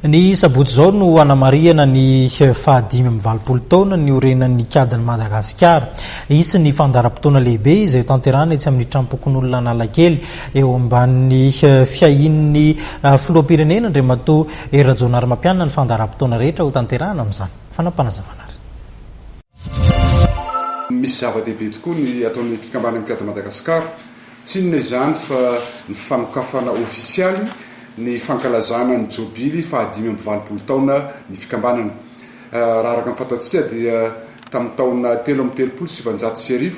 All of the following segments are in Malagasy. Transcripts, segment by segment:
Ny sabotsy zao no anamariana ny fahadimy amby valopolo taona ny orenan'ny kadiny Madagasikara. Isy ny fandaharam-potoana lehibe izay tanterahana etsy amin'ny trampokon'olona Analakely eo ambanin'ny fiahin'ny filoham-pirenena Andriamatoa Rajaonarimampianina ny fandaharam-potoana rehetra ho tanterahana amin'izany. Fanampanazavana ary. Misy zava-dehibe tokoa ny ataon'ny fikambanan'ny kadiny Madagasikara. Tsy inona izany fa ny fanokafana ofisialy ny fankalazana ny jobily fahadimy amby valopolo taona ny fikambanana. Raha araka ny fantatsika dia tamin'ny taona 3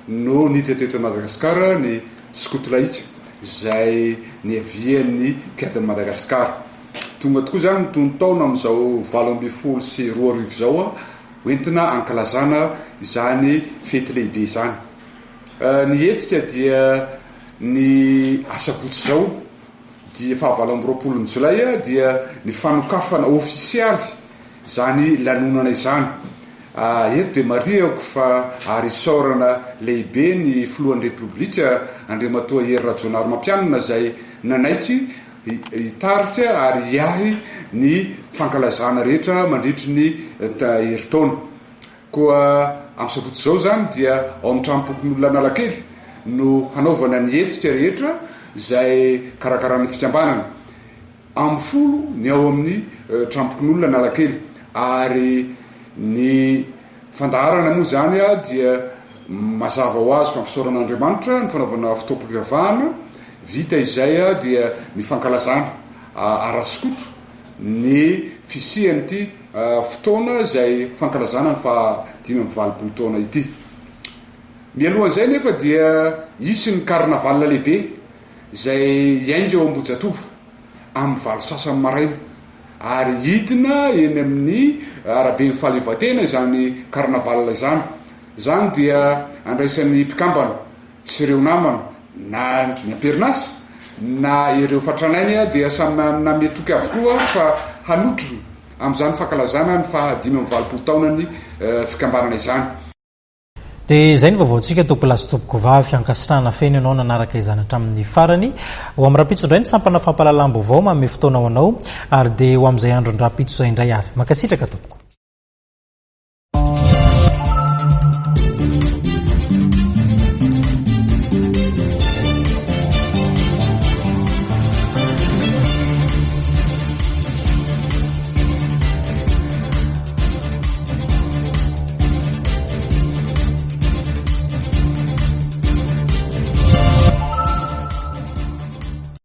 no niteteto Madagasikara ny skotolaika izay ny avian'ny kadiny Madagasikara. Tonga tokoa zany ny taona amin'izao 2022 zao hoentina ankalazana izany fety lehibe izany. Ny hetsika dia ny asabotsy zao dia faha-20 Jolay dia ny fanokafana ofisialy izany lanonana izany. Eto dia mariako fa ary saorana lehibe ny filohan'ny repoblika Andriamatoa Rajaonarimampianina izay nanaiky hitarika ary hiahy ny fankalazana rehetra mandritry ny herintaona. Koa amin'ny sabotsy zao zany dia ao amin'ny trampokon'olona Analakely no hanaovana ny hetsika rehetra izay karakarany fikambanana. Amin'ny folo ny ao amin'ny trampokon'olona Analakely ary ny fandaharana moa zany dia mazava ho azy fa fisaoran'Andriamanitra ny fanaovana fitoam-pivavahana. Vita izay dia ny fankalazana araskoto ny fisian'ity fotoana izay fankalazana ny fahadimy amby valopolo taona ity. Mialohan'izay nefa dia isy ny karnaval lehibe izay hiainga ao Ambojatovo amin'ny valo sasany maraina ary hidina eny amin'ny arabe ny fahaleovan-tena izany karnaval izany. Zany dia andraisan'ny mpikambana sy ireo namana na ny amperinasa na ireo fatranainy dia samy nametoky avokoa fa hanotro amin'izany fankalazana ny fahadimy amby valopolo taona ny fikambanana izany. Dia izay ny vaovaontsika tompolazy tompoko vavy ankasitrahana feno ianao nanaraka izany hatramin'ny farany. Ho amin'ny rapitso indray ny sampana fampahalalam-baovao manome fotoana ho anao ary dia ho amin'izay andro ny rapitso izay indray ary. Mankasitraka tompoko.